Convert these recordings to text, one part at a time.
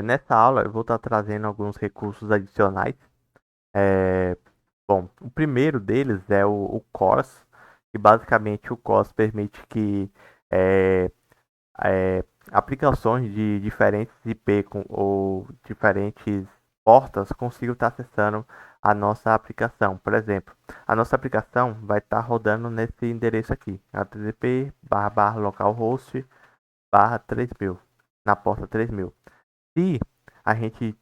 Nessa aula eu vou estar trazendo alguns recursos adicionais. É, Bom, o primeiro deles é o CORS, que basicamente o CORS permite que é, é, aplicações de diferentes IP ou diferentes portas consigam estar acessando a nossa aplicação. Por exemplo, a nossa aplicação vai estar rodando nesse endereço aqui, http://localhost/3000, na porta 3000. Se a gente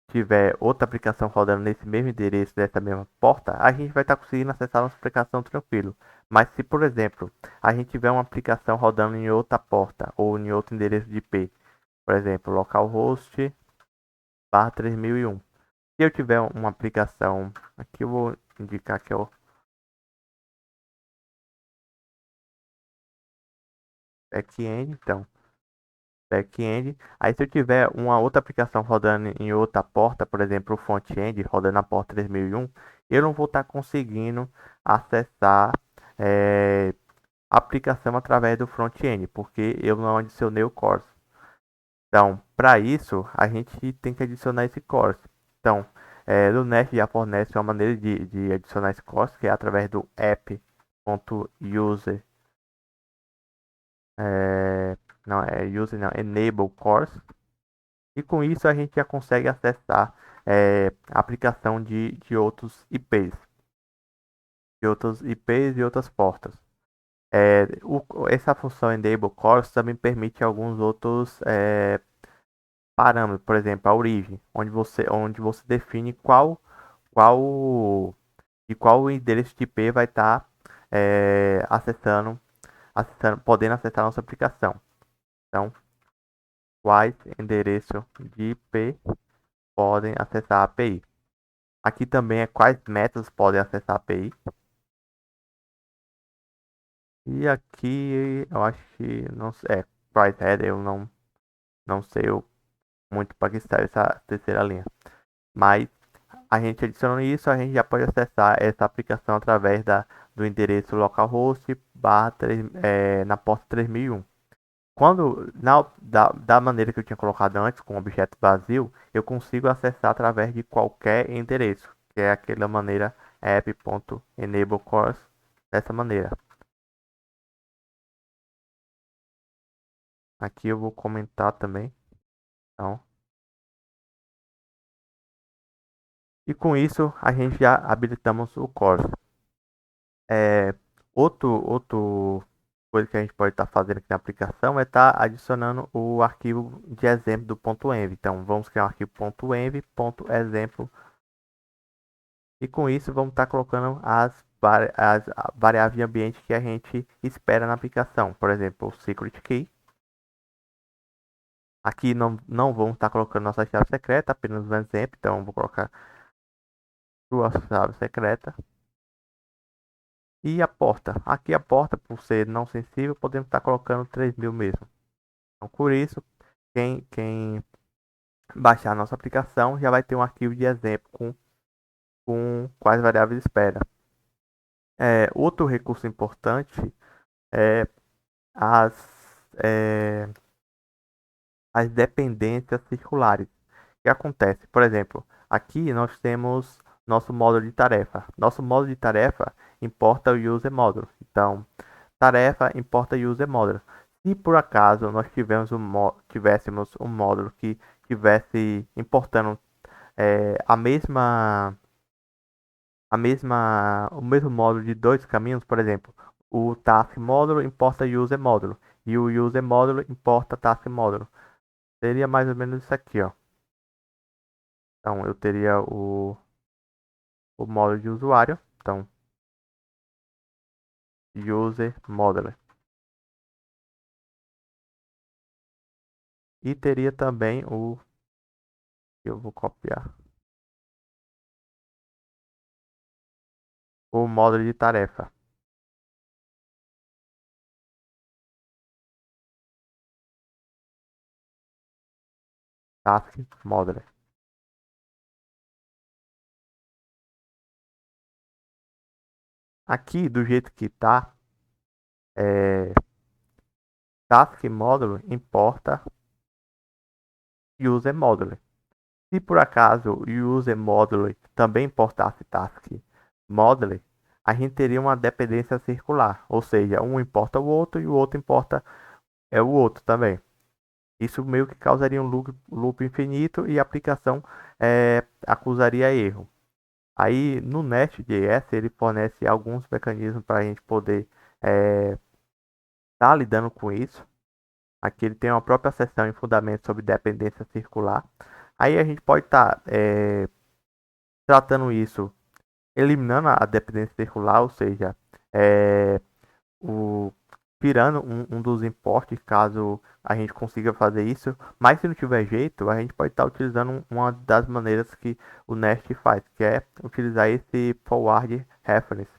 tiver outra aplicação rodando nesse mesmo endereço dessa mesma porta, a gente vai estar conseguindo acessar a nossa aplicação tranquilo. Mas se, por exemplo, a gente tiver uma aplicação rodando em outra porta ou em outro endereço de IP, por exemplo, localhost barra 3001. Se eu tiver uma aplicação, aqui eu vou indicar que é o back-end, então, back-end. Aí se eu tiver uma outra aplicação rodando em outra porta, por exemplo, o front-end rodando na porta 3001, eu não vou estar conseguindo acessar a aplicação através do front-end, porque eu não adicionei o CORS. Então, para isso, a gente tem que adicionar esse CORS. Então, o Nest já fornece uma maneira de adicionar esse CORS, que é através do app.user, é, não, user não, enable CORS. E com isso a gente já consegue acessar a aplicação de outros IPs, e outras portas. Essa função enable CORS também permite alguns outros parâmetros, por exemplo, a origem, onde você define qual qual endereço de IP vai estar podendo acessar a nossa aplicação. Então, quais endereços de IP podem acessar a API. Aqui também é quais métodos podem acessar a API. E aqui eu acho que não sei, price header eu não sei muito para que serve essa terceira linha. Mas a gente adicionando isso, a gente já pode acessar essa aplicação através do endereço localhost na porta 3001. Da maneira que eu tinha colocado antes, com objeto vazio, eu consigo acessar através de qualquer endereço, que é aquela maneira app.enableCourse, dessa maneira. Aqui eu vou comentar também. Então, e com isso, a gente já habilitamos o course. É, outro coisa que a gente pode estar fazendo aqui na aplicação é estar adicionando o arquivo de exemplo do .env. Então, vamos criar um arquivo .env, .exemplo, e com isso vamos estar colocando as variáveis de ambiente que a gente espera na aplicação. Por exemplo, o secret key. Aqui não vamos estar colocando nossa chave secreta, apenas um exemplo. Então, vou colocar sua chave secreta. E a porta. Aqui a porta, por ser não sensível, podemos estar colocando 3000 mesmo. Então, por isso, quem baixar a nossa aplicação já vai ter um arquivo de exemplo com quais variáveis espera. Outro recurso importante é as, é, as dependências circulares. O que acontece? Por exemplo, aqui nós temos nosso módulo de tarefa. Nosso módulo de tarefa importa o user módulo. Então, tarefa importa user módulo. Se por acaso nós tivéssemos um módulo que tivesse importando o mesmo módulo de dois caminhos, por exemplo, o task módulo importa user módulo e o user módulo importa task módulo. Seria mais ou menos isso aqui, ó. Então eu teria o módulo de usuário, então user módulo. E teria também eu vou copiar, o módulo de tarefa, task módulo. Aqui do jeito que tá, é, task módulo importa user modular. Se por acaso o user modular também importasse task modular, a gente teria uma dependência circular, ou seja, um importa o outro e o outro importa o outro também. Isso meio que causaria um loop infinito e a aplicação acusaria erro. Aí no Nest.js ele fornece alguns mecanismos para a gente poder estar lidando com isso. Aqui ele tem uma própria seção em fundamentos sobre dependência circular. Aí a gente pode estar tratando isso, eliminando a dependência circular, ou seja, é, o, tirando um dos importes, caso a gente consiga fazer isso. Mas se não tiver jeito, a gente pode estar utilizando uma das maneiras que o Nest faz, que é utilizar esse forward reference.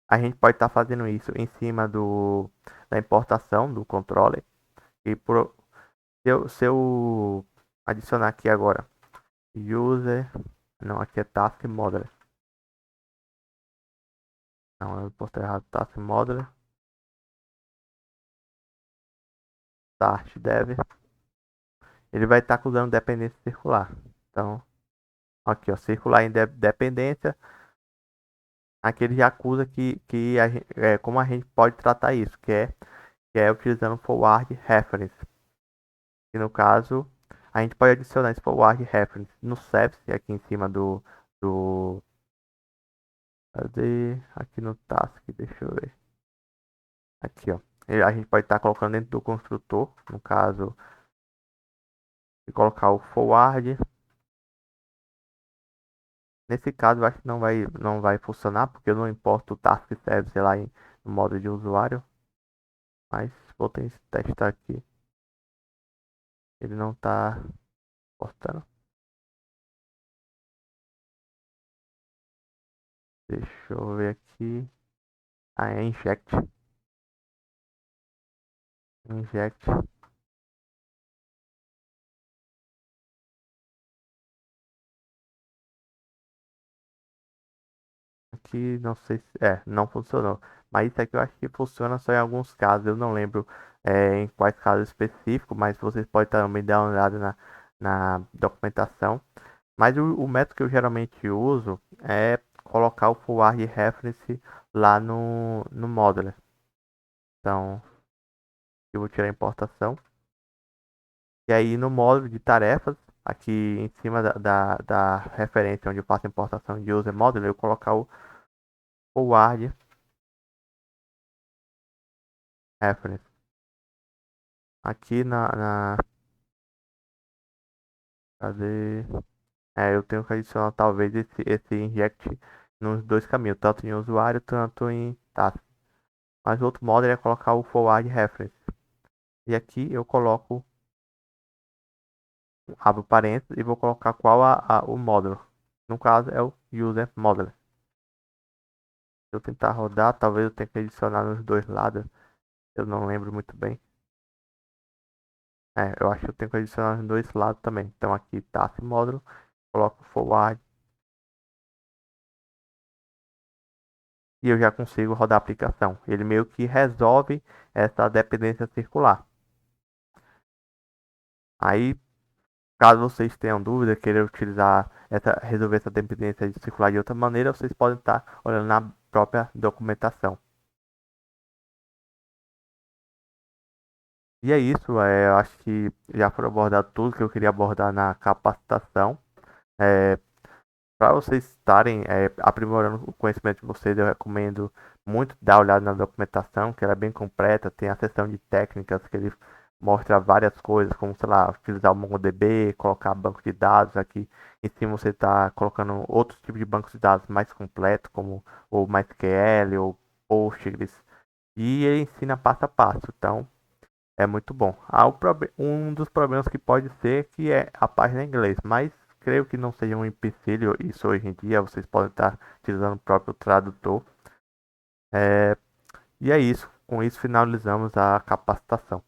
A gente pode estar fazendo isso em cima da importação do controller. E se eu adicionar aqui agora user, não, aqui é task modeler. Não, eu postei errado, task modeler, start dev. Ele vai estar usando dependência circular. Então, aqui, ó, circular em dependência. Aqui ele já acusa que como a gente pode tratar isso, que é utilizando forward reference. E no caso, a gente pode adicionar esse forward reference no service aqui em cima do cadê? Aqui no task, deixa eu ver. Aqui, ó. A gente pode estar colocando dentro do construtor, no caso, e colocar o forward. Nesse caso, eu acho que não vai funcionar, porque eu não importo o task service lá no modo de usuário. Mas vou testar aqui. Ele não está importando. Deixa eu ver aqui. Ah, é inject. Inject. Aqui não sei se. Não funcionou. Mas isso aqui eu acho que funciona só em alguns casos. Eu não lembro em quais casos específicos, mas vocês podem também dar uma olhada na documentação. Mas o método que eu geralmente uso é colocar o forward reference lá no Modular. Então, eu vou tirar a importação. E aí no módulo de tarefas, aqui em cima da referência onde eu faço a importação de user module, eu colocar o forward reference. Aqui cadê? Eu tenho que adicionar talvez esse inject nos dois caminhos, tanto em usuário, tanto em task. Mas o outro módulo é colocar o forward reference. E aqui eu coloco, abro parênteses e vou colocar qual o módulo. No caso é o user module. Se eu tentar rodar, talvez eu tenha que adicionar nos dois lados. Eu não lembro muito bem. Eu acho que eu tenho que adicionar nos dois lados também. Então aqui task módulo, coloco forward e eu já consigo rodar a aplicação. Ele meio que resolve essa dependência circular. Aí, caso vocês tenham dúvida, queiram resolver essa dependência circular de outra maneira, vocês podem estar olhando na própria documentação. E é isso, eu acho que já foram abordados tudo que eu queria abordar na capacitação. Para vocês estarem aprimorando o conhecimento de vocês, eu recomendo muito dar uma olhada na documentação, que ela é bem completa. Tem a seção de técnicas, que ele mostra várias coisas, como, sei lá, utilizar o MongoDB, colocar banco de dados aqui. Em cima você está colocando outros tipos de bancos de dados mais completos, como o MySQL ou Postgres. E ele ensina passo a passo, então é muito bom. Um dos problemas que pode ser que é a página em inglês, mas creio que não seja um empecilho isso hoje em dia. Vocês podem estar utilizando o próprio tradutor. E é isso. Com isso finalizamos a capacitação.